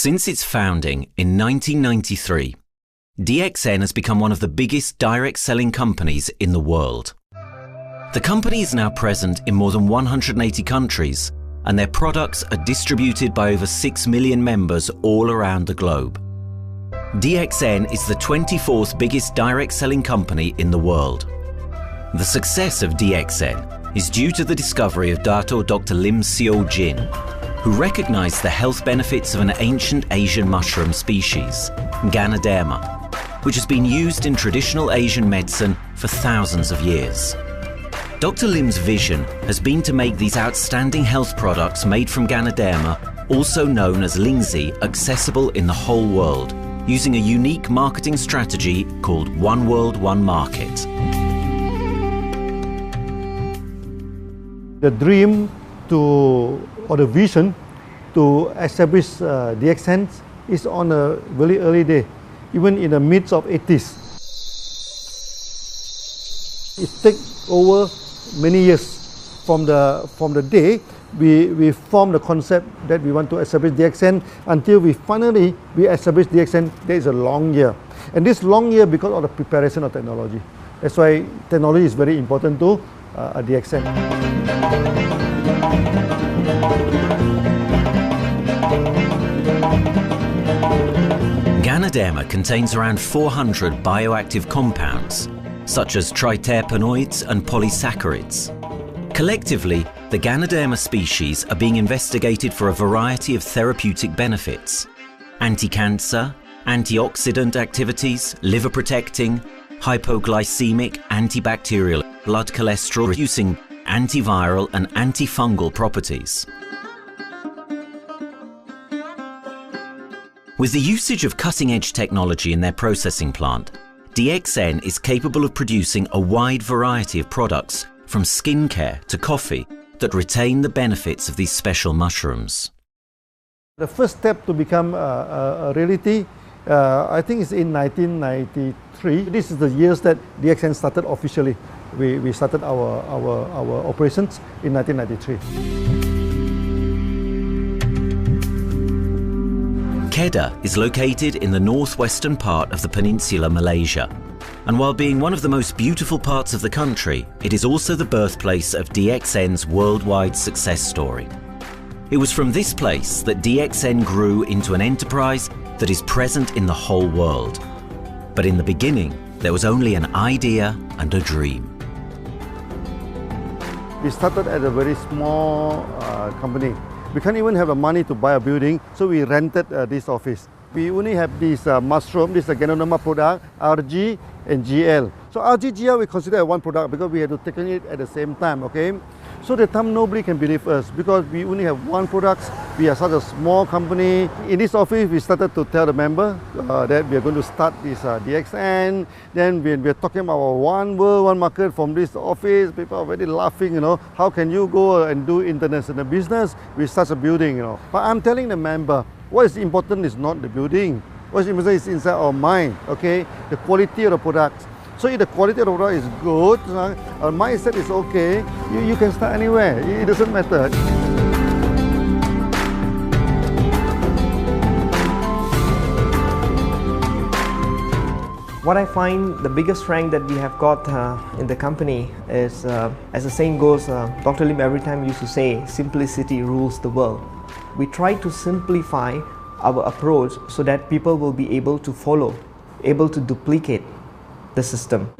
Since its founding in 1993, DXN has become one of the biggest direct selling companies in the world. The company is now present in more than 180 countries, and their products are distributed by over 6 million members all around the globe. DXN is the 24th biggest direct selling company in the world. The success of DXN is due to the discovery of Dr. Lim Seo Jin, who recognized the health benefits of an ancient Asian mushroom species, ganoderma, which has been used in traditional Asian medicine for thousands of years. Dr. Lim's vision has been to make these outstanding health products made from ganoderma, also known as Lingzi, accessible in the whole world, using a unique marketing strategy called One World, One Market. The dream or the vision to establish DXN is on a very early day, even in the midst of 80s. It takes over many years from the day we formed the concept that we want to establish DXN until we finally establish DXN. There is a long year, and this long year because of the preparation of technology. That's why technology is very important to DXN. Ganoderma contains around 400 bioactive compounds, such as triterpenoids and polysaccharides. Collectively, the ganoderma species are being investigated for a variety of therapeutic benefits: anti-cancer, antioxidant activities, liver protecting, hypoglycemic, antibacterial, blood cholesterol reducing, antiviral and antifungal properties. With the usage of cutting-edge technology in their processing plant, DXN is capable of producing a wide variety of products, from skincare to coffee, that retain the benefits of these special mushrooms. The first step to become a reality, I think, is in 1993. This is the years that DXN started officially. We started our operations in 1993. Kedah is located in the northwestern part of the peninsula Malaysia, and while being one of the most beautiful parts of the country, it is also the birthplace of DXN's worldwide success story. It was from this place that DXN grew into an enterprise that is present in the whole world. But in the beginning, there was only an idea and a dream. We started at a very small company. We can't even have the money to buy a building, so we rented this office. We only have this mushroom, this ganoderma product, RG and GL. So RG, GL we consider one product because we had to take it at the same time, okay? So at the time nobody can believe us because we only have one product. We are such a small company. In this office, we started to tell the member that we are going to start this DXN. Then we are talking about one world, one market from this office. People are very laughing, you know. How can you go and do international business with such a building, you know? But I'm telling the member, what is important is not the building. What is important is inside our mind, okay? The quality of the product. So if the quality of the product is good, our mindset is okay, you can start anywhere. It doesn't matter. What I find the biggest strength that we have got in the company is, as the saying goes, Dr. Lim every time used to say, simplicity rules the world. We try to simplify our approach so that people will be able to follow, able to duplicate the system.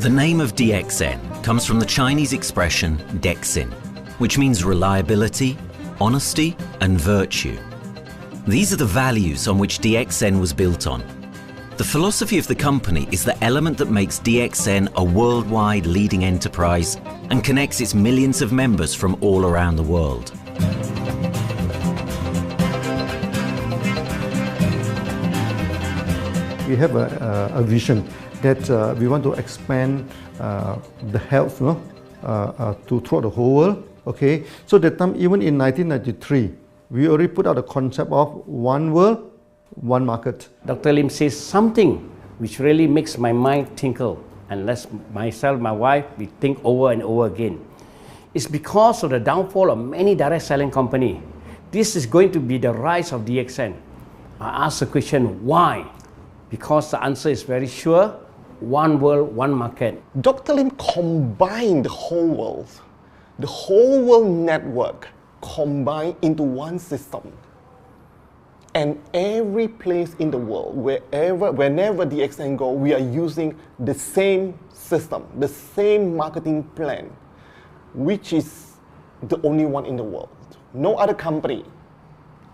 The name of DXN comes from the Chinese expression DXN, which means reliability, honesty and virtue. These are the values on which DXN was built on. The philosophy of the company is the element that makes DXN a worldwide leading enterprise and connects its millions of members from all around the world. We have a vision that we want to expand the health to throughout the whole world. Okay, so that time, even in 1993, we already put out the concept of one world, one market. Dr. Lim says something which really makes my mind tinkle and lets myself, my wife, we think over and over again. It's because of the downfall of many direct selling companies. This is going to be the rise of DXN. I ask the question, why? Because the answer is very sure, one world, one market. Dr. Lim combined the whole world network combined into one system. And every place in the world, whenever DXN go, we are using the same system, the same marketing plan, which is the only one in the world. No other company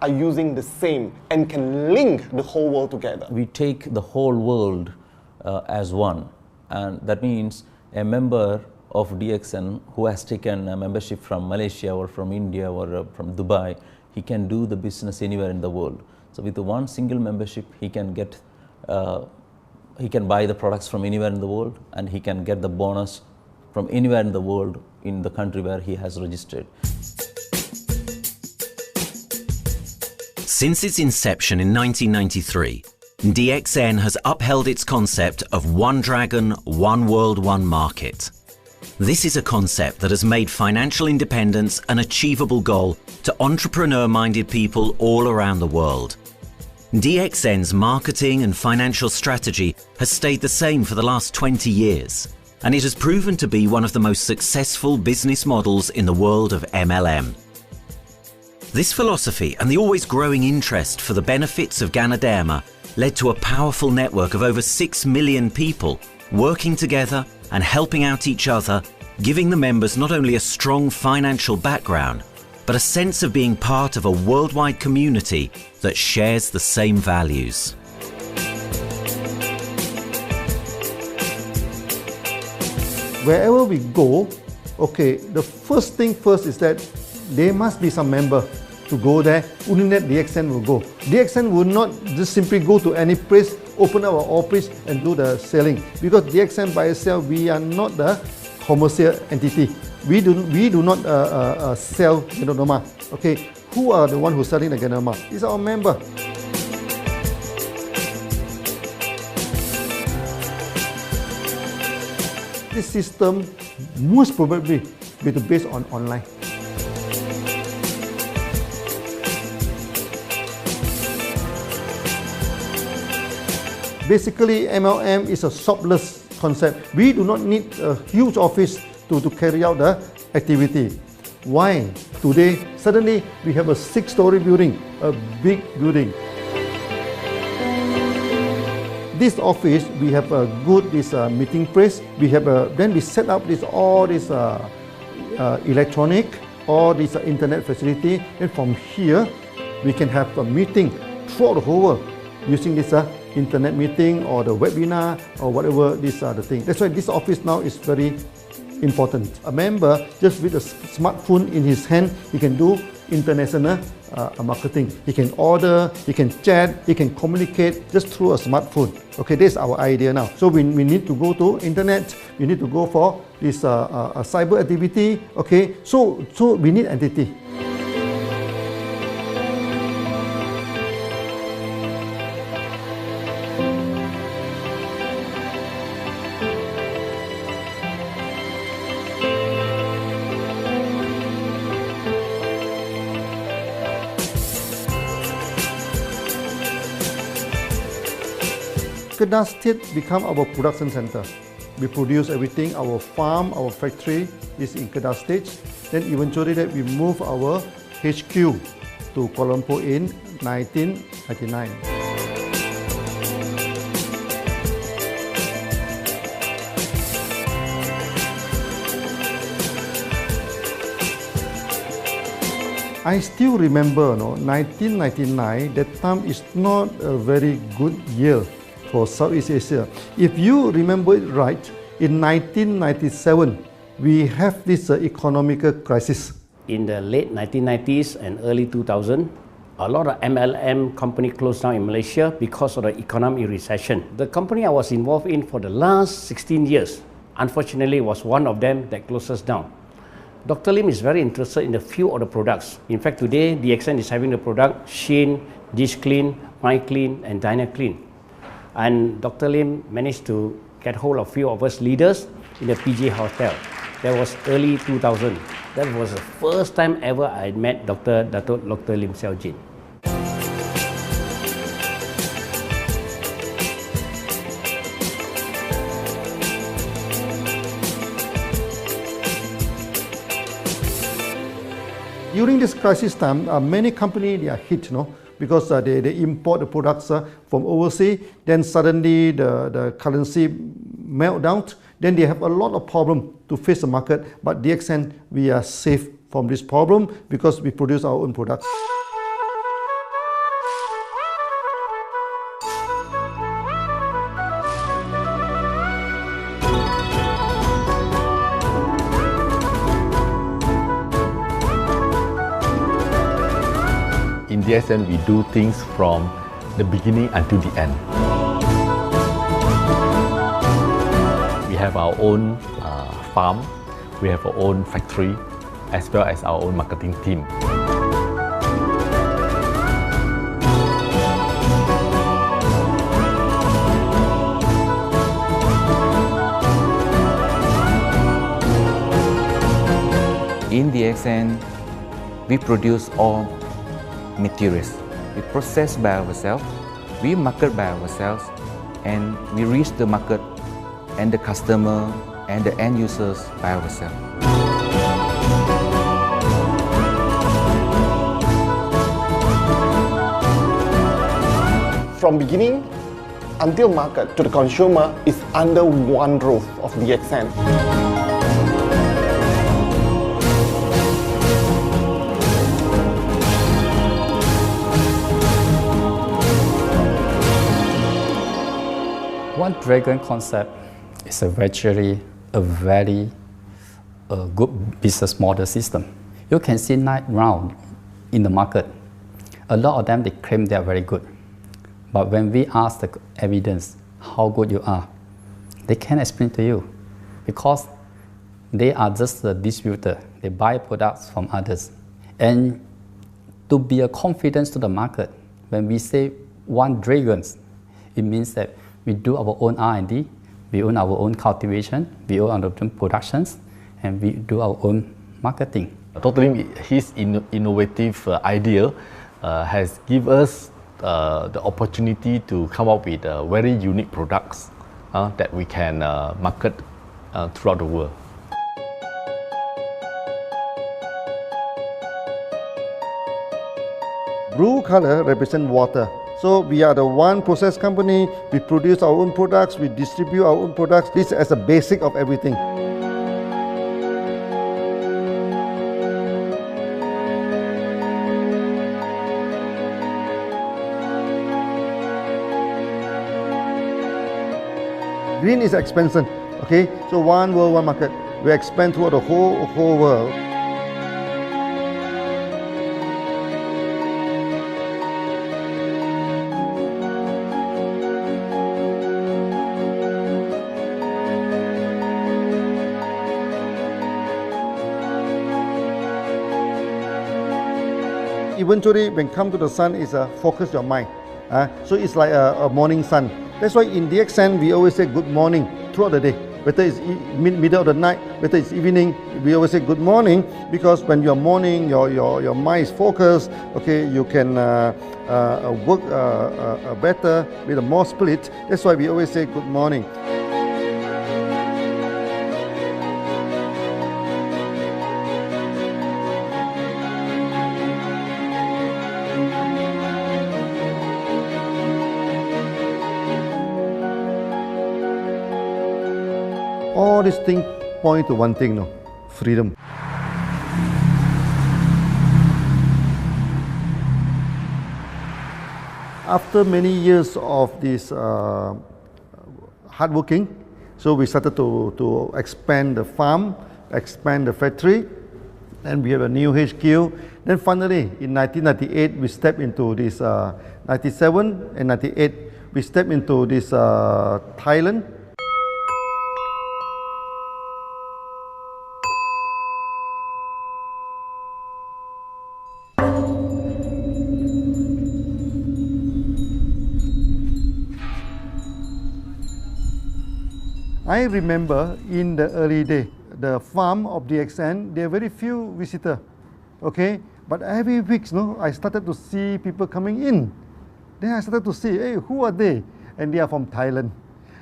are using the same and can link the whole world together. We take the whole world as one, and that means a member of DXN who has taken a membership from Malaysia or from India or from Dubai, he can do the business anywhere in the world. So with the one single membership, he can buy the products from anywhere in the world, and he can get the bonus from anywhere in the world in the country where he has registered. Since its inception in 1993, DXN has upheld its concept of one dragon, one world, one market. This is a concept that has made financial independence an achievable goal to entrepreneur-minded people all around the world. DXN's marketing and financial strategy has stayed the same for the last 20 years, and it has proven to be one of the most successful business models in the world of MLM. This philosophy and the always growing interest for the benefits of ganoderma led to a powerful network of over 6 million people working together and helping out each other, giving the members not only a strong financial background, but a sense of being part of a worldwide community that shares the same values. Wherever we go, okay, the first thing first is that there must be some member to go there. Only that DXN will go. DXN will not just simply go to any place, open our office and do the selling. Because DXN by itself, we are not the commercial entity. We do not sell ganoderma. Okay, who are the one who's selling the ganoderma? It's our member. This system most probably will be based on online. Basically, MLM is a shopless concept. We do not need a huge office to carry out the activity. Why? Today, suddenly we have a 6-story building, a big building. This office, we have a good meeting place. Then we set up all this electronic, all this internet facility. And from here, we can have a meeting throughout the whole world using this internet meeting or the webinar or whatever these are the things. That's why this office now is very important. A member, just with a smartphone in his hand, he can do international marketing. He can order, he can chat, he can communicate just through a smartphone. Okay, that's our idea now. So we need to go to internet, we need to go for this cyber activity. Okay, so we need entity. Kedah State become our production center. We produce everything. Our farm, our factory is in Kedah State. Then eventually that we move our HQ to Kuala Lumpur in 1999. I still remember, 1999, that time is not a very good year for Southeast Asia. If you remember it right, in 1997, we have this economical crisis. In the late 1990s and early 2000, a lot of MLM companies closed down in Malaysia because of the economic recession. The company I was involved in for the last 16 years, unfortunately, was one of them that closes down. Dr. Lim is very interested in a few of the products. In fact, today, DXN is having the product Sheen, Dish Clean, My Clean, and Diner Clean. And Dr. Lim managed to get hold of a few of us leaders in the PJ Hotel. That was early 2000. That was the first time ever I met Dr. Lim Xiaojin. During this crisis time, many companies are hit, because they import the products from overseas. Then suddenly the currency melt down. Then they have a lot of problem to face the market. But DXN, we are safe from this problem because we produce our own products. In DXN, we do things from the beginning until the end. We have our own farm, we have our own factory, as well as our own marketing team. In DXN, we produce all materials. We process by ourselves, we market by ourselves, and we reach the market and the customer and the end users by ourselves. From beginning until market to the consumer is under one roof of DXN. One Dragon concept is actually a very good business model system. You can see right now in the market, a lot of them they claim they are very good. But when we ask the evidence how good you are, they can't explain to you because they are just a distributor. They buy products from others. And to be a confidence to the market, when we say One Dragon, it means that we do our own R&D, we own our own cultivation, we own our own productions, and we do our own marketing. Dr. Lim, his innovative idea has given us the opportunity to come up with very unique products that we can market throughout the world. Blue color represents water. So we are the one process company, we produce our own products, we distribute our own products. This is as a basic of everything. Green is expansion, okay? So one world, one market. We expand throughout the whole world. Eventually, when come to the sun, is focus your mind. So it's like a morning sun. That's why in DXN, we always say good morning throughout the day. Whether it's middle of the night, whether it's evening, we always say good morning because when you're morning, your mind is focused. Okay, you can work better with a more spirit. That's why we always say good morning. All these things point to one thing, freedom. After many years of this hard working, so we started to expand the farm, expand the factory, and we have a new HQ. Then finally, in 1998, we stepped into this, 97 and 98, we stepped into this Thailand. I remember in the early day, the farm of DXN, there are very few visitors, okay? But every week, I started to see people coming in. Then I started to see, hey, who are they? And they are from Thailand.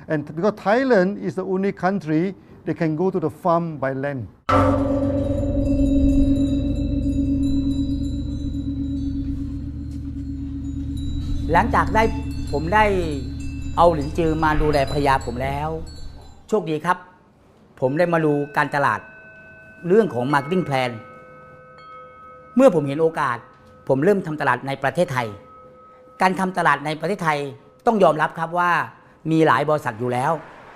And because Thailand is the only country they can go to the farm by land. หลังจากผมได้เอาหลินจือมาดูแลภรรยาผมแล้วโชคดีครับผมได้มาดูการตลาดเรื่องของ Marketing Plan เมื่อผมเห็นโอกาสผมเริ่มทำตลาดในประเทศไทยการทำตลาดในประเทศไทยต้องยอมรับครับว่ามีหลายบริษัทอยู่แล้ว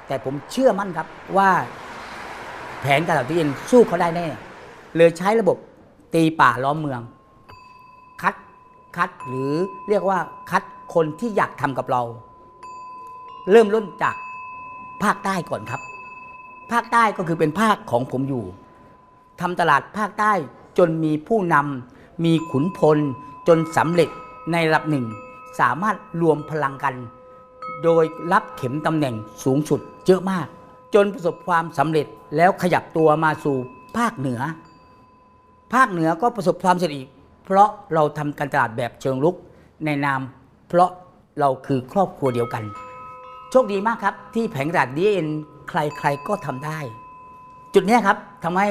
แต่ผมเชื่อมั่นครับว่าแผนการตลาดที่เอ็นสู้เขาได้แน่เลยใช้ระบบตีป่าล้อมเมืองคัดหรือเรียกว่าคัดคนที่อยากทำกับเราเริ่มต้นจากภาคใต้ก่อนครับภาคใต้ก็คือเป็นภาคของผมอยู่ทำตลาดภาคใต้จนมีผู้นำมีขุนพลจนสำเร็จในระดับหนึ่งสามารถรวมพลังกันโดยรับเข็มตำแหน่งสูงสุดเยอะมากจนประสบความสำเร็จแล้วขยับตัวมาสู่ภาคเหนือก็ประสบความสำเร็จอีกเพราะเราทำการตลาดแบบเชิงรุกในนามเพราะเราคือครอบครัวเดียวกันโชคดีมากครับที่แผงตลาด DXN ใครๆก็ทำได้จุดนี้ครับทำให้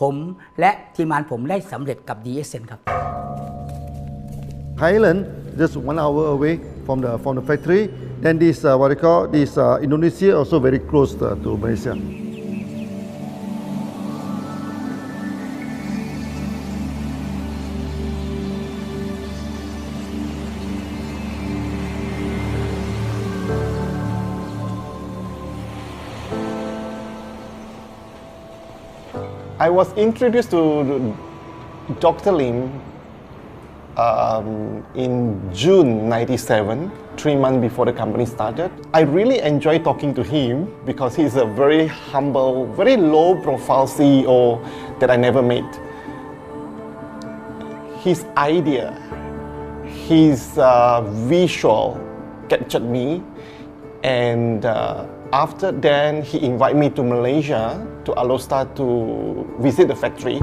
ผมและทีมงานผมได้สำเร็จกับ DXN ครับ Thailand just 1 hour away from the factory. Then this what they call this Indonesia also very close to Malaysia. I was introduced to Dr. Lim in June '97, 3 months before the company started. I really enjoy talking to him because he's a very humble, very low-profile CEO that I never met. His idea, his visual captured me, and after then he invited me to Malaysia to allow staff to visit the factory.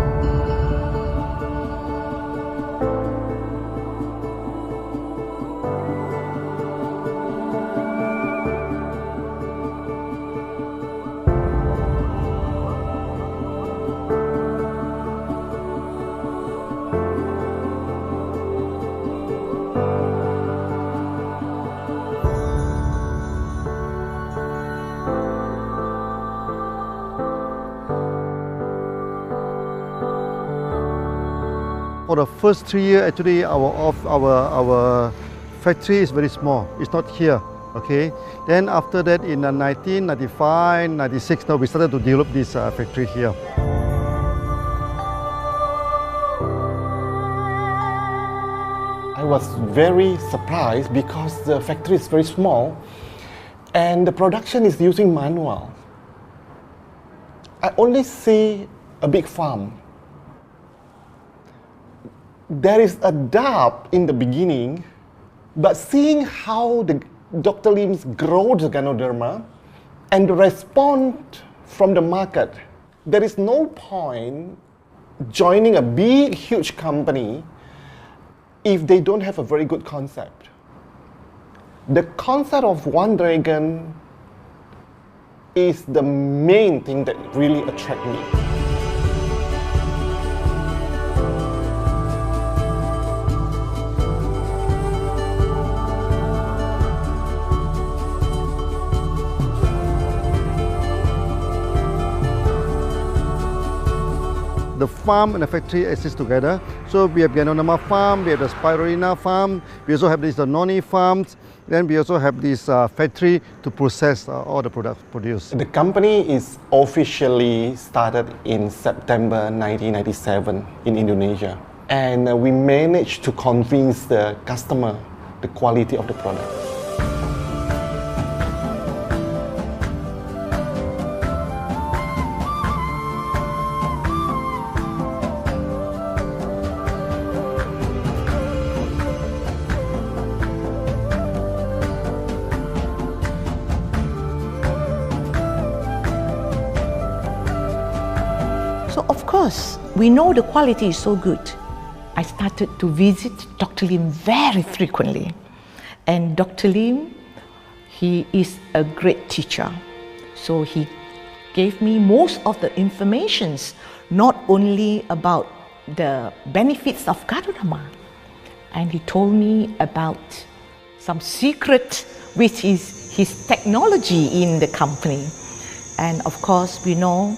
For the first 3 years, actually, our factory is very small. It's not here, okay? Then after that, in 1995, 96, now we started to develop this factory here. I was very surprised because the factory is very small and the production is using manual. I only see a big farm. There is a doubt in the beginning, but seeing how Dr. Lim's grow the ganoderma and the response from the market, there is no point joining a big, huge company if they don't have a very good concept. The concept of One Dragon is the main thing that really attracts me. The farm and the factory exist together. So we have ganoderma farm, we have the spirulina farm, we also have these noni farms, then we also have this factory to process all the products produced. The company is officially started in September 1997 in Indonesia. And we managed to convince the customer the quality of the product. because we know the quality is so good, I started to visit Dr. Lim very frequently. And Dr. Lim, he is a great teacher. So he gave me most of the informations, not only about the benefits of ganoderma, and he told me about some secret, which is his technology in the company. And of course, we know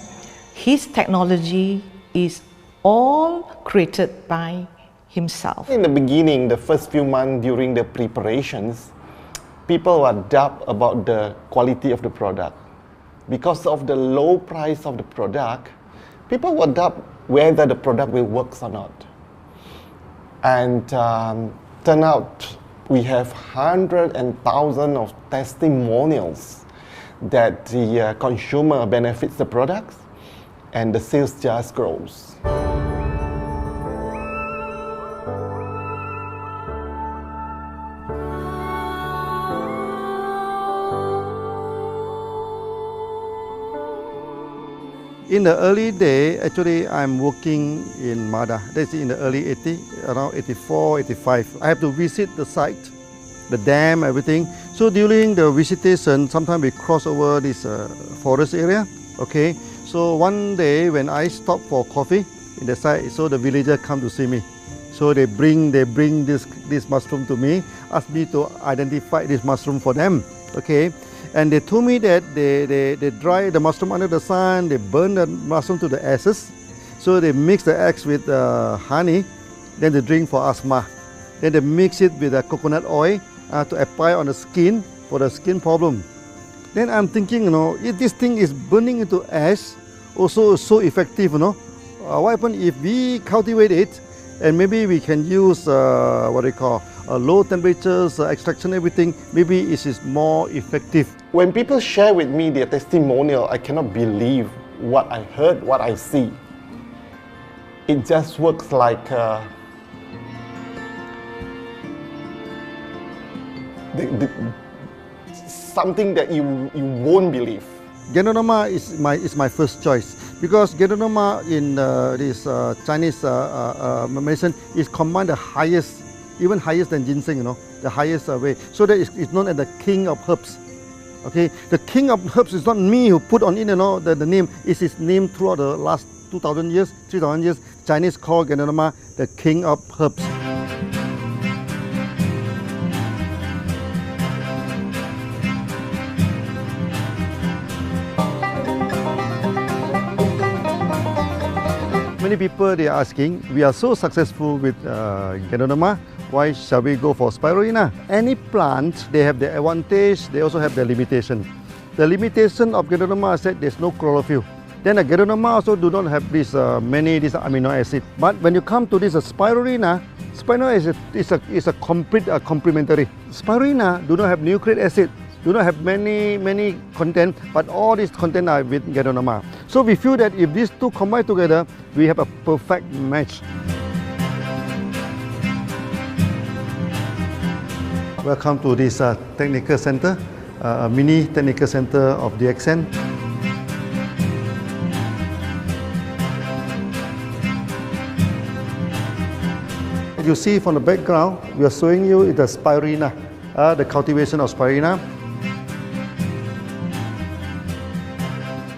his technology is all created by himself. In the beginning, the first few months during the preparations, people were doubt about the quality of the product. Because of the low price of the product, people were doubt whether the product will work or not. And turn out we have hundreds and thousands of testimonials that the consumer benefits the products and the sales just grows. In the early day, actually, I'm working in Mada. That's in the early 80s, around 84, 85. I have to visit the site, the dam, everything. So during the visitation, sometimes we cross over this forest area. Okay. So one day when I stop for coffee in the site, so the villager come to see me. So they bring this mushroom to me, ask me to identify this mushroom for them. Okay. And they told me that they dry the mushroom under the sun, they burn the mushroom to the ashes. So they mix the eggs with honey, then they drink for asthma. Then they mix it with coconut oil to apply on the skin for the skin problem. Then I'm thinking, if this thing is burning into ash, also so effective, what happens if we cultivate it and maybe we can use what they call low temperatures, extraction, everything, maybe it is more effective. When people share with me their testimonial, I cannot believe what I heard, what I see. It just works like something that you won't believe. Ganoderma is my first choice because ganoderma in this Chinese medicine is combined the highest, even higher than ginseng, the highest way. So that it's known as the king of herbs. Okay, the king of herbs is not me who put on it, the name. It's his name throughout the last 2,000 years, 3,000 years. Chinese call ganoderma the king of herbs. Many people they are asking, we are so successful with ganoderma, why shall we go for spirulina? Any plant, they have the advantage, they also have the limitation. The limitation of ganoderma is that there's no chlorophyll. Then the ganoderma also do not have this many amino acids. But when you come to this spirulina, spirulina is a complete complementary. Spirulina do not have nucleic acid, do not have many content, but all these content are with ganoderma. So we feel that if these two combine together, we have a perfect match. Welcome to this technical center, a mini technical center of DXN. You see from the background, we are showing you the spirulina, the cultivation of spirulina.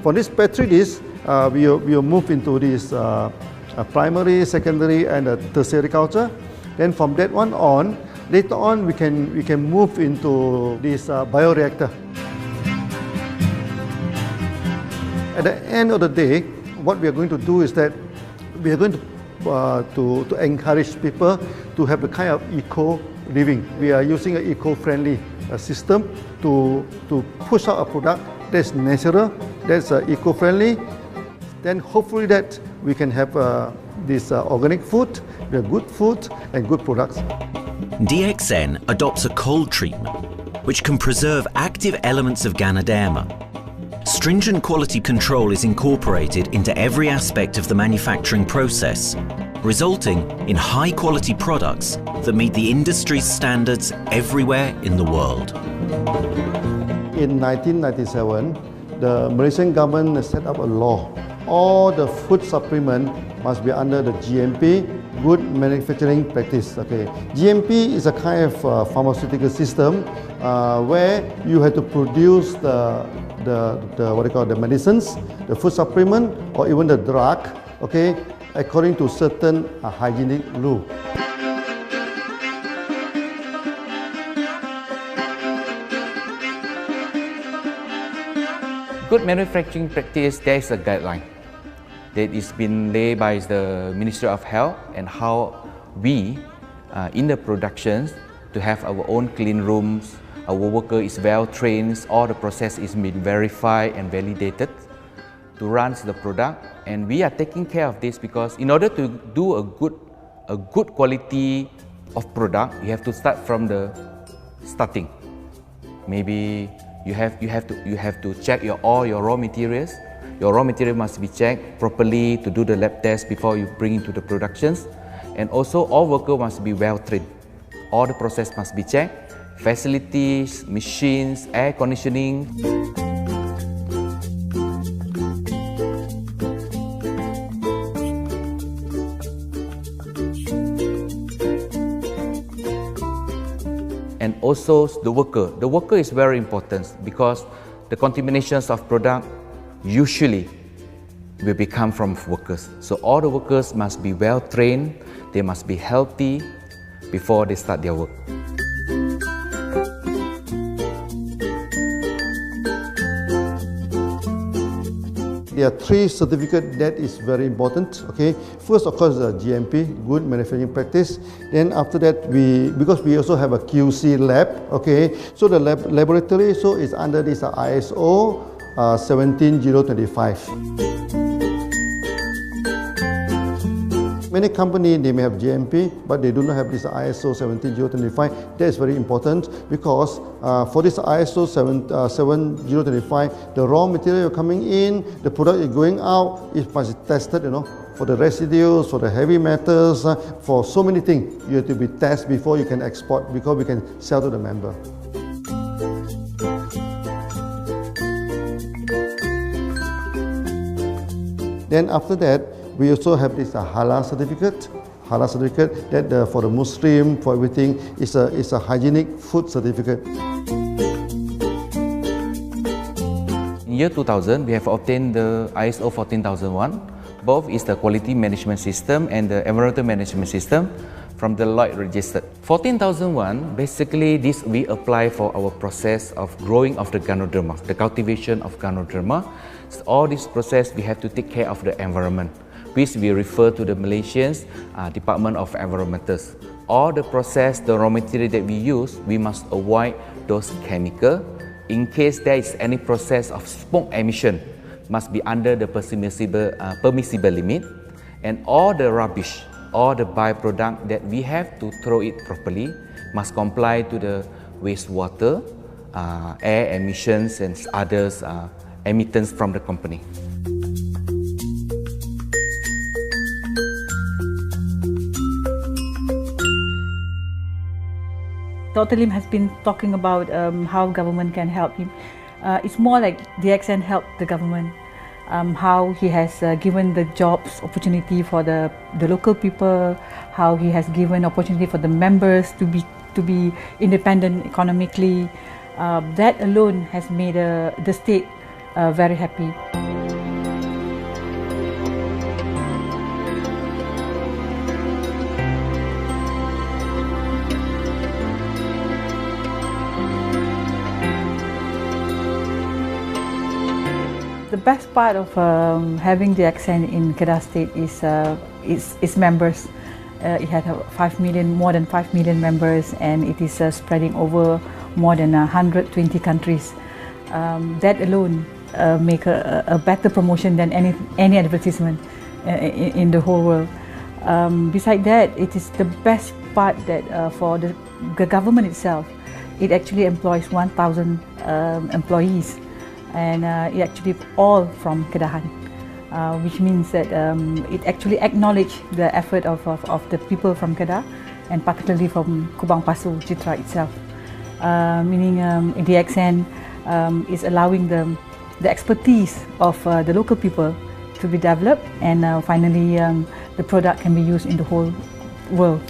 For this petri dish, we will move into this primary, secondary, and tertiary culture. Then from that one on, later on we can move into this bioreactor. At the end of the day, what we are going to do is that we are going to encourage people to have the kind of eco living. We are using an eco-friendly system to push out a product that's natural, that's eco-friendly. Then hopefully that we can have this organic food, the good food and good products. DXN adopts a cold treatment which can preserve active elements of ganoderma. Stringent quality control is incorporated into every aspect of the manufacturing process, resulting in high-quality products that meet the industry's standards everywhere in the world. In 1997, the Malaysian government set up a law all the food supplement must be under the GMP, good manufacturing practice. Okay, GMP is a kind of pharmaceutical system where you have to produce the what they call the medicines, the food supplement, or even the drug. Okay, according to certain hygienic rule. Good manufacturing practice, there is a guideline that is been laid by the Ministry of Health, and how we in the productions to have our own clean rooms, our worker is well trained, all the process is being verified and validated to run the product, and we are taking care of this because in order to do a good quality of product, you have to start from the starting. Maybe you have to check all your raw materials. Your raw material must be checked properly to do the lab test before you bring into the productions. And also all workers must be well trained. All the process must be checked. Facilities, machines, air conditioning. And also the worker. The worker is very important because the contaminations of product usually will become from workers. So all the workers must be well trained, they must be healthy before they start their work. There are three certificates that is very important. Okay, first of course the GMP, good manufacturing practice. Then after that because we also have a QC lab. Okay, so the laboratory so is under this ISO 17025. Many companies, they may have GMP, but they do not have this ISO 17025. That is very important because for this ISO 7025, the raw material coming in, the product is going out, it must be tested, for the residues, for the heavy metals, for so many things. You have to be tested before you can export, because we can sell to the member. Then after that, we also have this halal certificate. Halal certificate that for the Muslim, for everything, is a hygienic food certificate. In year 2000, we have obtained the ISO 14001. Both is the quality management system and the environmental management system from the Lloyd registered. 14001, basically this we apply for our process of growing of the ganoderma, the cultivation of ganoderma. So all this process we have to take care of the environment, which we refer to the Malaysians Department of Environmentals. All the process, the raw material that we use, we must avoid those chemicals. In case there is any process of smoke emission, must be under the permissible limit. And all the rubbish, all the byproduct that we have to throw it properly, must comply to the wastewater, air emissions and others emittance from the company. Dr. Lim has been talking about how government can help him. It's more like DXN helped the government, how he has given the jobs opportunity for the local people, how he has given opportunity for the members to be independent economically. That alone has made the state very happy. The best part of having DXN in Kedah State is its members. It had more than 5 million members, and it is spreading over more than 120 countries. That alone make a better promotion than any advertisement in the whole world. Besides that, it is the best part that for the government itself, it actually employs 1,000 employees. And it actually all from Kedahan, which means that it actually acknowledges the effort of the people from Kedah, and particularly from Kubang Pasu Citra itself. Meaning DXN is allowing the expertise of the local people to be developed, and finally the product can be used in the whole world.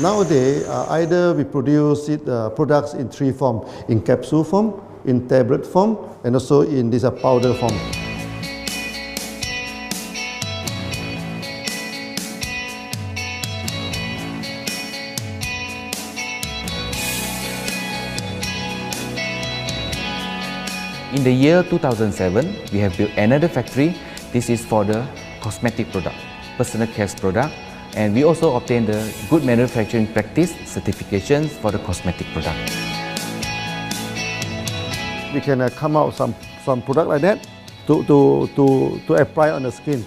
Nowadays, either we produce products in three forms: in capsule form, in tablet form, and also in this powder form. In the year 2007, we have built another factory. This is for the cosmetic product, personal care product, and we also obtained the Good Manufacturing Practice certifications for the cosmetic product. We can come out some product like that to apply on the skin.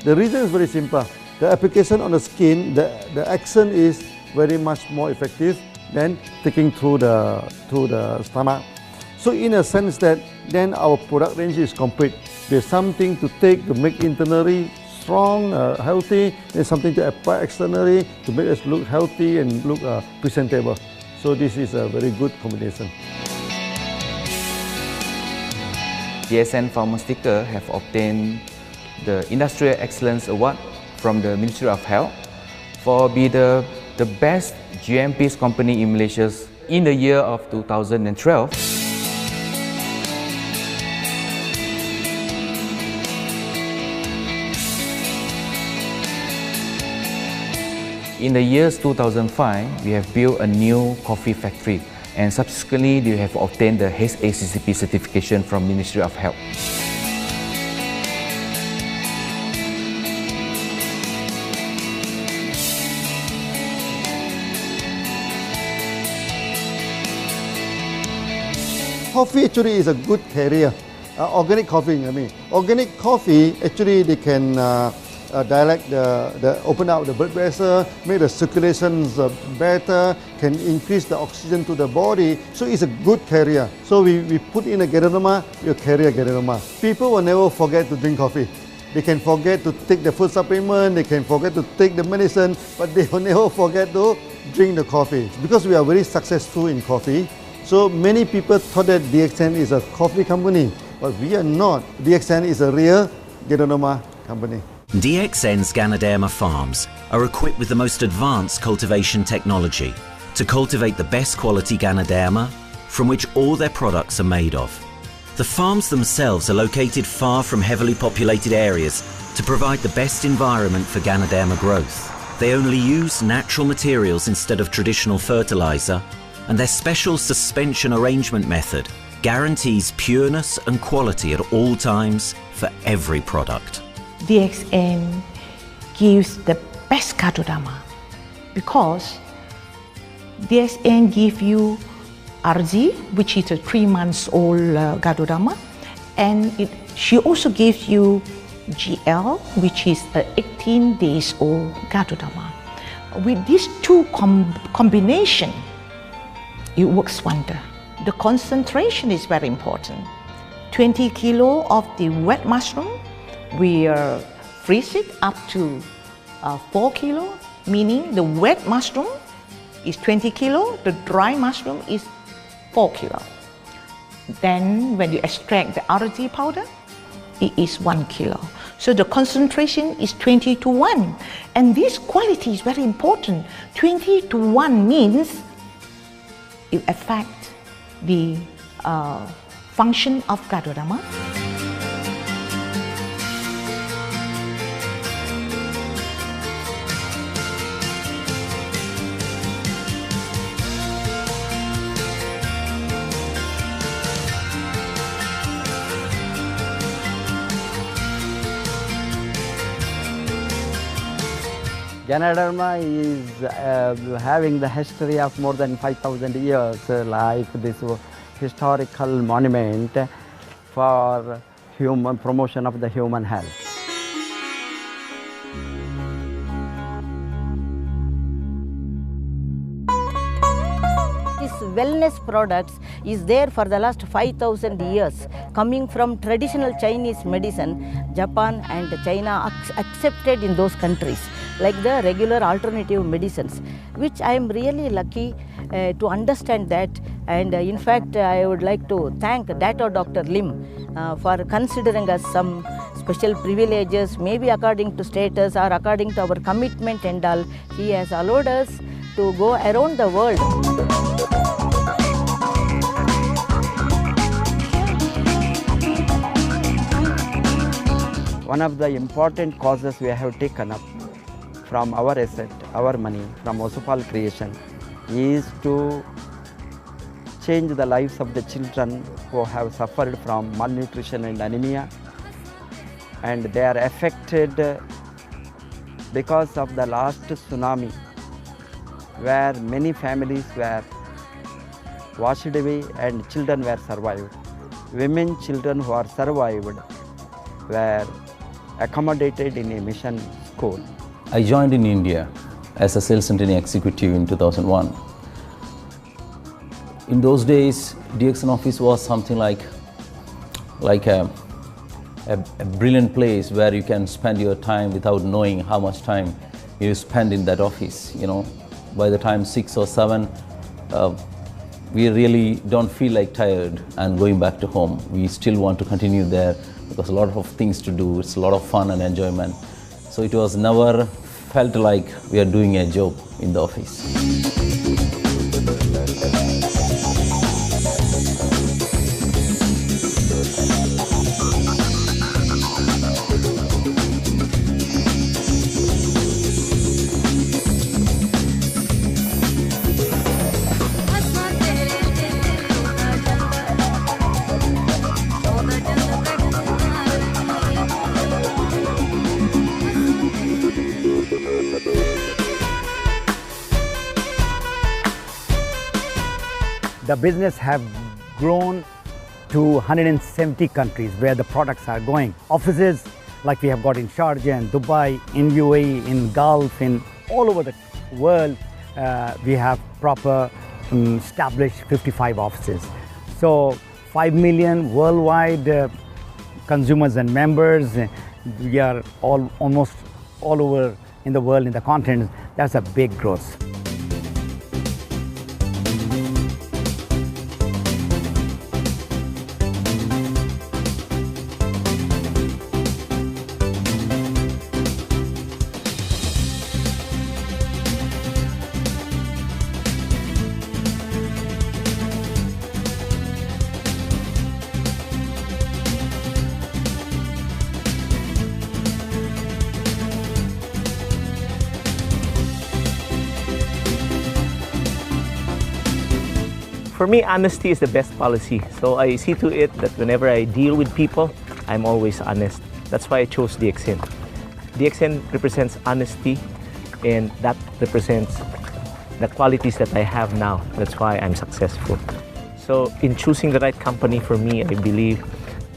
The reason is very simple. The application on the skin, the action is very much more effective than taking through the stomach. So in a sense that then our product range is complete. There's something to take to make internally strong, healthy, and something to apply externally to make us look healthy and look presentable. So this is a very good combination. DXN Pharmaceutical have obtained the Industrial Excellence Award from the Ministry of Health for being the best GMP company in Malaysia in the year of 2012. In the years 2005, we have built a new coffee factory, and subsequently we have obtained the HACCP certification from Ministry of Health. Coffee actually is a good carrier. Organic coffee, I mean. Organic coffee, actually they can open up the blood vessel, make the circulation better, can increase the oxygen to the body. So it's a good carrier. So we put in a ganoderma, you carry a ganoderma. People will never forget to drink coffee. They can forget to take the food supplement, they can forget to take the medicine, but they will never forget to drink the coffee. Because we are very successful in coffee, so many people thought that DXN is a coffee company, but we are not. DXN is a real ganoderma company. DXN's Ganoderma farms are equipped with the most advanced cultivation technology to cultivate the best quality Ganoderma from which all their products are made of. The farms themselves are located far from heavily populated areas to provide the best environment for Ganoderma growth. They only use natural materials instead of traditional fertilizer, and their special suspension arrangement method guarantees pureness and quality at all times for every product. DXN gives the best Ganoderma because DXN gives you RZ, which is a 3-month-old Ganoderma, and she also gives you GL, which is a 18-days-old Ganoderma. With these two combination, it works wonder. The concentration is very important. 20 kilo of the wet mushroom, we freeze it up to 4 kilo, meaning the wet mushroom is 20 kilo, the dry mushroom is 4 kilo. Then when you extract the RZ powder, it is 1 kilo. So the concentration is 20:1. And this quality is very important. 20:1 means it affects the function of Ganoderma. Ganoderma is having the history of more than 5,000 years, like this historical monument for human promotion of the human health. This wellness products is there for the last 5,000 years, coming from traditional Chinese medicine. Japan and China accepted in those countries, like the regular alternative medicines, which I am really lucky to understand that. And in fact, I would like to thank Dr. Lim for considering us some special privileges, maybe according to status or according to our commitment and all. He has allowed us to go around the world. One of the important causes we have taken up from our asset, our money, from Osopal creation, is to change the lives of the children who have suffered from malnutrition and anemia, and they are affected because of the last tsunami, where many families were washed away and children were survived. Women, children who are survived were accommodated in a mission school. I joined in India as a sales and training executive in 2001. In those days, DXN office was something like a brilliant place where you can spend your time without knowing how much time you spend in that office. You know, by the time 6 or 7, we really don't feel like tired and going back to home. We still want to continue there because a lot of things to do. It's a lot of fun and enjoyment. So it was never felt like we are doing a job in the office. The business have grown to 170 countries where the products are going. Offices like we have got in Sharjah and Dubai, in UAE, in Gulf, in all over the world, we have proper established 55 offices. So 5 million worldwide consumers and members. We are almost all over in the world, in the continent. That's a big growth. For me, honesty is the best policy. So I see to it that whenever I deal with people, I'm always honest. That's why I chose DXN. DXN represents honesty, and that represents the qualities that I have now. That's why I'm successful. So in choosing the right company for me, I believe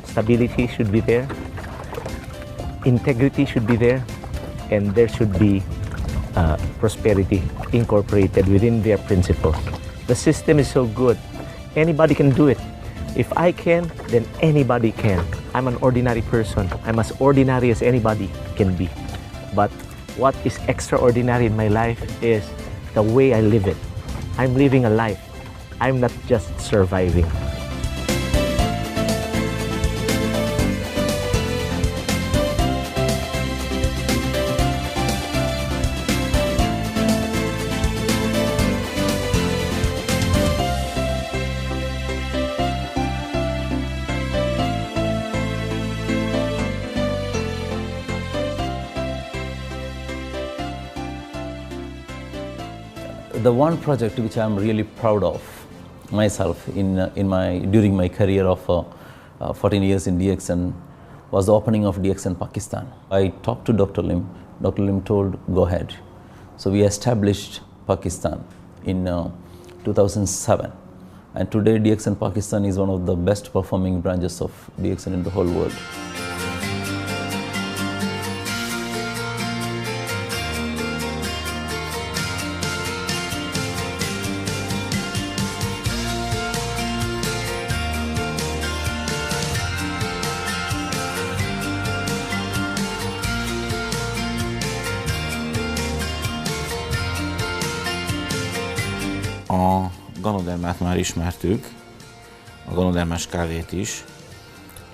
stability should be there, integrity should be there, and there should be prosperity incorporated within their principle. The system is so good, anybody can do it. If I can, then anybody can. I'm an ordinary person. I'm as ordinary as anybody can be. But what is extraordinary in my life is the way I live it. I'm living a life. I'm not just surviving. The one project which I am really proud of myself during my career of 14 years in DXN was the opening of DXN Pakistan. I talked to Dr. Lim. Dr. Lim told, go ahead. So we established Pakistan in 2007. And today DXN Pakistan is one of the best performing branches of DXN in the whole world. A ganodermát már ismertük, a ganodermás kávét is,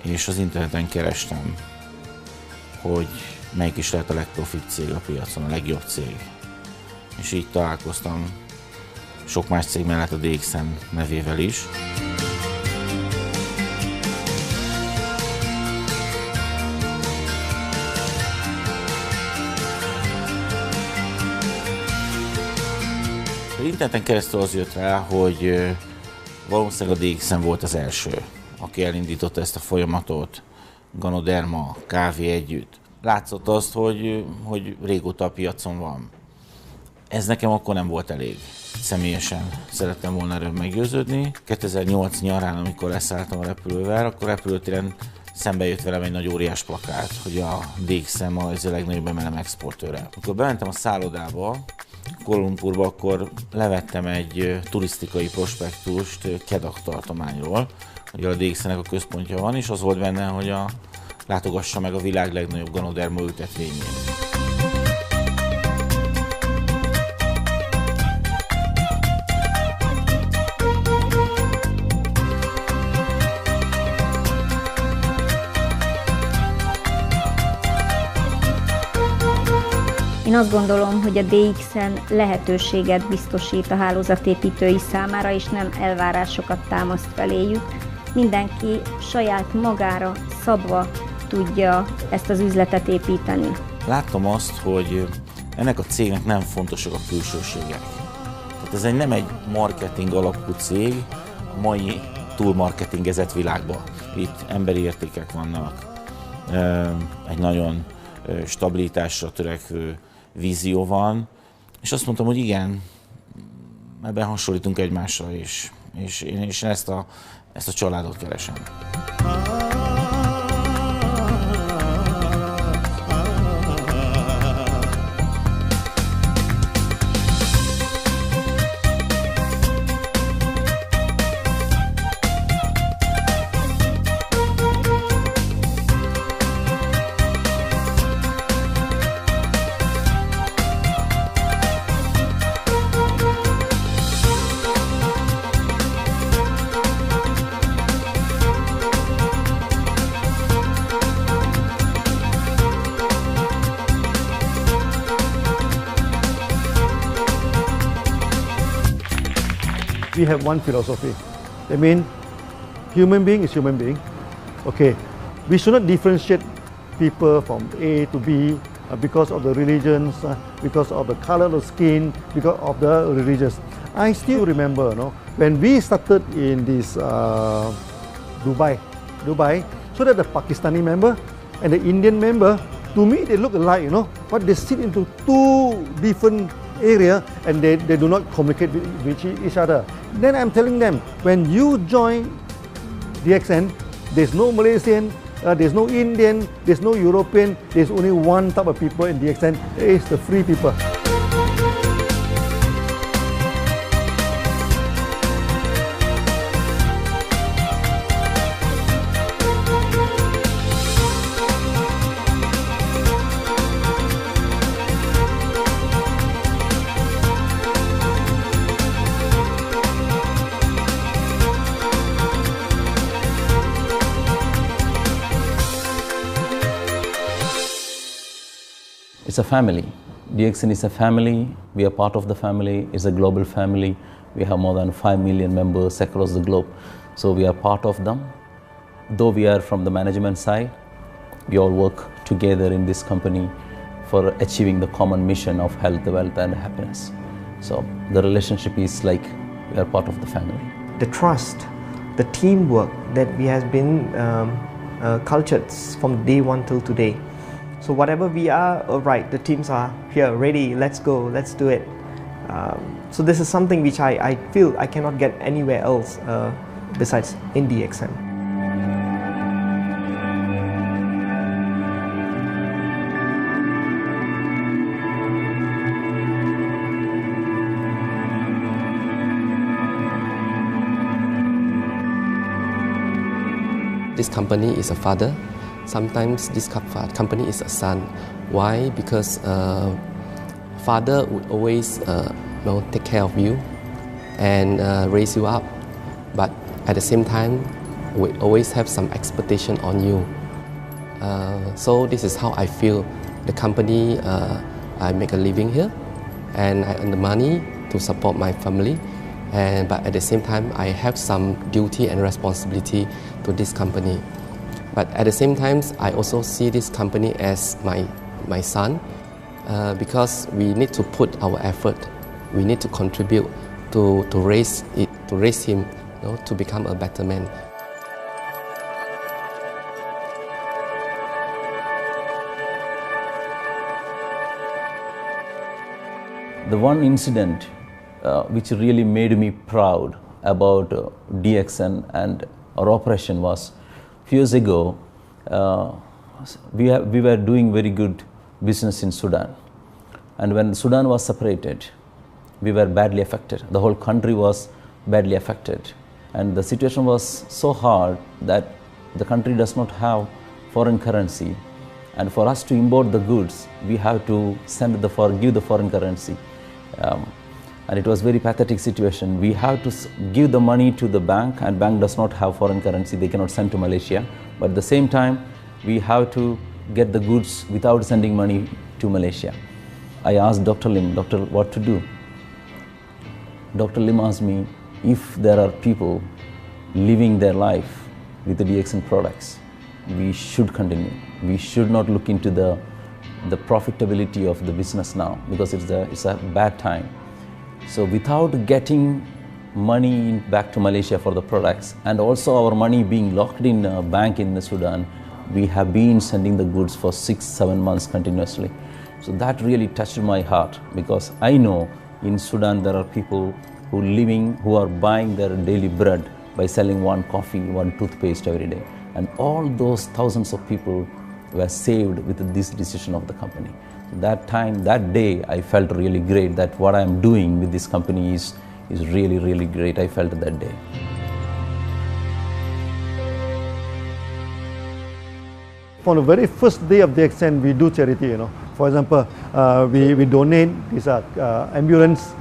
és az interneten kerestem, hogy melyik is lehet a legprofit cég a piacon, a legjobb cég. És így találkoztam sok más cég mellett a DXN nevével is. Az interneten keresztül az jött rá, hogy valószínűleg a DXN volt az első, aki elindította ezt a folyamatot, ganoderma, kávé együtt. Látszott azt, hogy régóta a piacon van. Ez nekem akkor nem volt elég. Személyesen szerettem volna erről meggyőződni. 2008 nyarán, amikor leszálltam a repülővel, akkor repülőtéren szembe jött velem egy nagy óriás plakát, hogy a DXN ma ez a legnagyobb MLM exportőre. Amikor bementem a szállodába, Kuala Lumpurba, akkor levettem egy turisztikai prospektust Kedah tartományról, hogy a DXN-nek a központja van, és az volt benne, hogy látogassa meg a világ legnagyobb ganoderma ültetvényét. Én azt gondolom, hogy a DXN lehetőséget biztosít a hálózatépítői számára, és nem elvárásokat támaszt feléjük. Mindenki saját magára szabva tudja ezt az üzletet építeni. Láttam azt, hogy ennek a cégnek nem fontosak a külsőségek. Tehát ez nem egy marketing alapú cég a mai túlmarketingezett világban. Itt emberi értékek vannak, egy nagyon stabilitásra törekvő vízió van, és azt mondtam, hogy igen, ebben hasonlítunk egymásra is, és én ezt a családot keresem. We have one philosophy. I mean, human being is human being. Okay, we should not differentiate people from A to B because of the religions, because of the color of the skin, because of the religions. I still remember, when we started in this Dubai, so that the Pakistani member and the Indian member, to me they look alike, but they sit into two different area and they do not communicate with each other. Then I'm telling them, when you join DXN, there's no Malaysian, there's no Indian, there's no European, there's only one type of people in DXN, it's the free people. It's a family. DXN is a family. We are part of the family. It's a global family. We have more than 5 million members across the globe. So we are part of them. Though we are from the management side, we all work together in this company for achieving the common mission of health, wealth and happiness. So the relationship is like we are part of the family. The trust, the teamwork that we has been cultured from day one till today. So whatever we are, right, the teams are here, ready, let's go, let's do it. So this is something which I feel I cannot get anywhere else besides in DXN. This company is a father. Sometimes this company is a son. Why? Because father would always take care of you, and raise you up. But at the same time, we always have some expectation on you. So this is how I feel. The company, I make a living here, and I earn the money to support my family. But at the same time, I have some duty and responsibility to this company. But at the same time, I also see this company as my son, because we need to put our effort. We need to contribute to raise him, to become a better man. The one incident which really made me proud about DXN and our operation was a few years ago. We were doing very good business in Sudan, and when Sudan was separated, we were badly affected. The whole country was badly affected, and the situation was so hard that the country does not have foreign currency, and for us to import the goods, we have to give the foreign currency. And it was very pathetic situation. We have to give the money to the bank, and bank does not have foreign currency. They cannot send to Malaysia. But at the same time, we have to get the goods without sending money to Malaysia. I asked Dr. Lim, "Doctor, what to do?" Dr. Lim asked me, if there are people living their life with the DXN products, we should continue. We should not look into the profitability of the business now, because it's a bad time. So without getting money back to Malaysia for the products, and also our money being locked in a bank in Sudan, we have been sending the goods for 6-7 months continuously. So that really touched my heart, because I know in Sudan there are people who are buying their daily bread by selling one coffee, one toothpaste every day. And all those thousands of people were saved with this decision of the company. That day, I felt really great that what I am doing with this company is really, really great. I felt that day. On the very first day of DXN, we do charity. For example, we donate this ambulance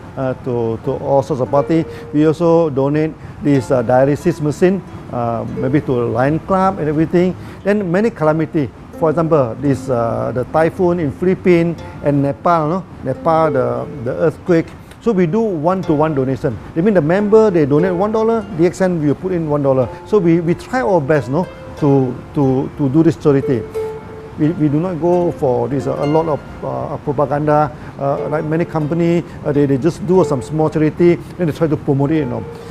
to all sorts of party. We also donate this dialysis machine, maybe to Lion Club and everything. Then many calamity. For example, the typhoon in Philippines and Nepal, the earthquake. So we do one-to-one donation. I mean, the member, they donate $1, DXN will put in $1. So we try our best, to do this charity. We do not go for this a lot of propaganda, like many companies. They just do some small charity, then they try to promote it.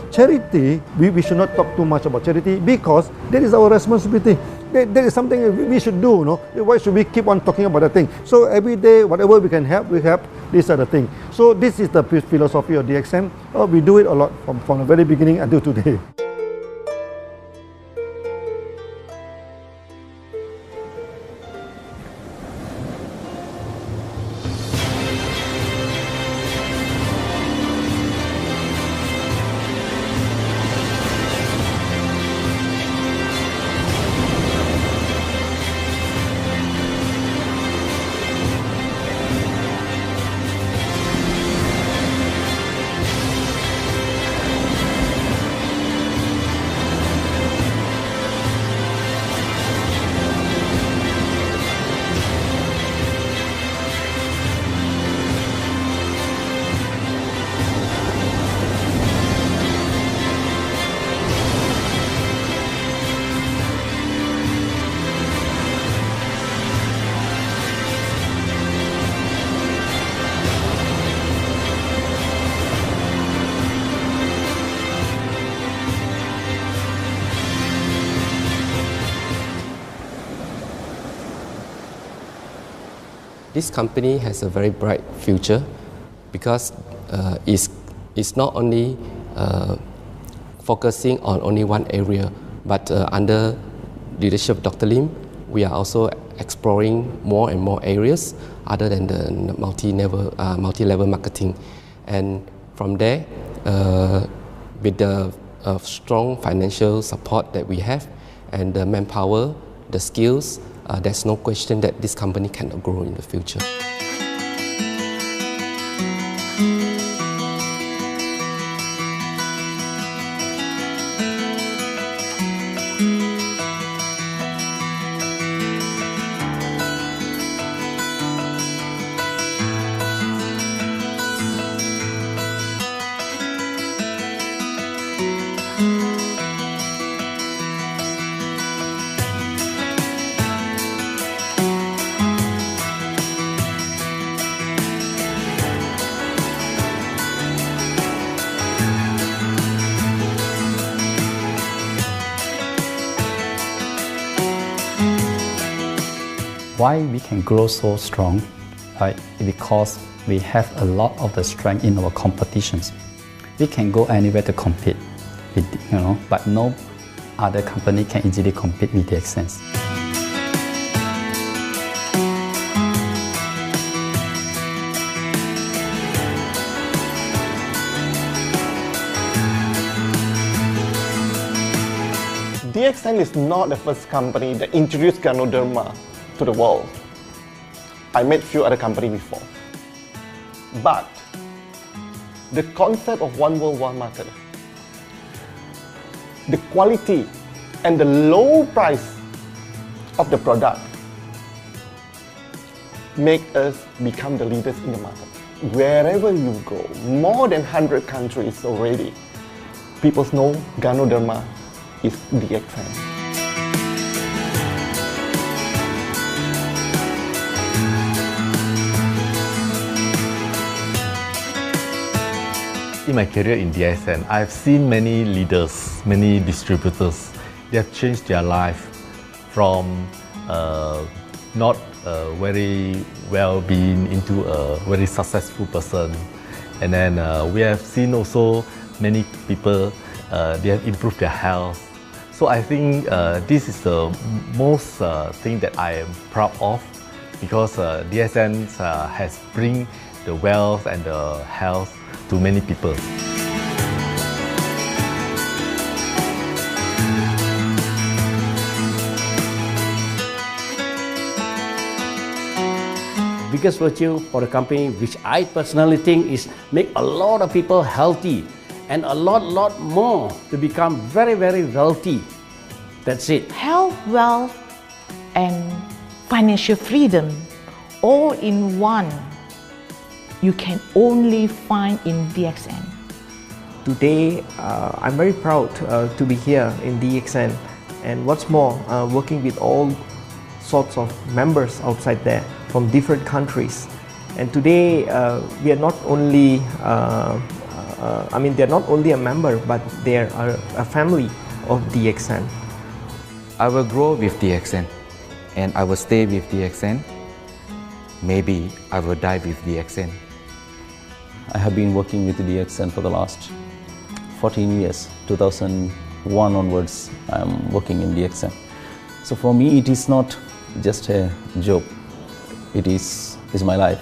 Charity, we should not talk too much about charity, because that is our responsibility. That is something we should do. Why should we keep on talking about that thing? So every day, whatever we can help, we help. These are the things. So this is the philosophy of DXN. We do it a lot from the very beginning until today. This company has a very bright future, because it's not only focusing on only one area, but under leadership of Dr. Lim, we are also exploring more and more areas other than the multi-level marketing. And from there, with the strong financial support that we have and the manpower, the skills, there's no question that this company cannot grow in the future. Why we can grow so strong? Right? Because we have a lot of the strength in our competitions. We can go anywhere to compete, with, but no other company can easily compete with DXN. DXN is not the first company that introduced ganoderma to the world. I met few other companies before. But the concept of one world, one market, the quality and the low price of the product make us become the leaders in the market. Wherever you go, more than 100 countries already, people know ganoderma is DXN. In my career in DXN, I've seen many leaders, many distributors. They have changed their life from not very well-being into a very successful person. And then we have seen also many people, they have improved their health. So I think this is the most thing that I am proud of, because DXN has bring the wealth and the health to many people. Biggest virtue for the company, which I personally think is make a lot of people healthy and a lot more to become very wealthy. That's it. Health, wealth, and financial freedom all in one. You can only find in DXN. Today, I'm very proud to be here in DXN, and what's more, working with all sorts of members outside there from different countries. And today, we are not only, they're not only a member, but they are a family of DXN. I will grow with DXN, and I will stay with DXN. Maybe I will die with DXN. I have been working with DXN for the last 14 years. 2001 onwards, I am working in DXN. So for me, it is not just a job. It is my life.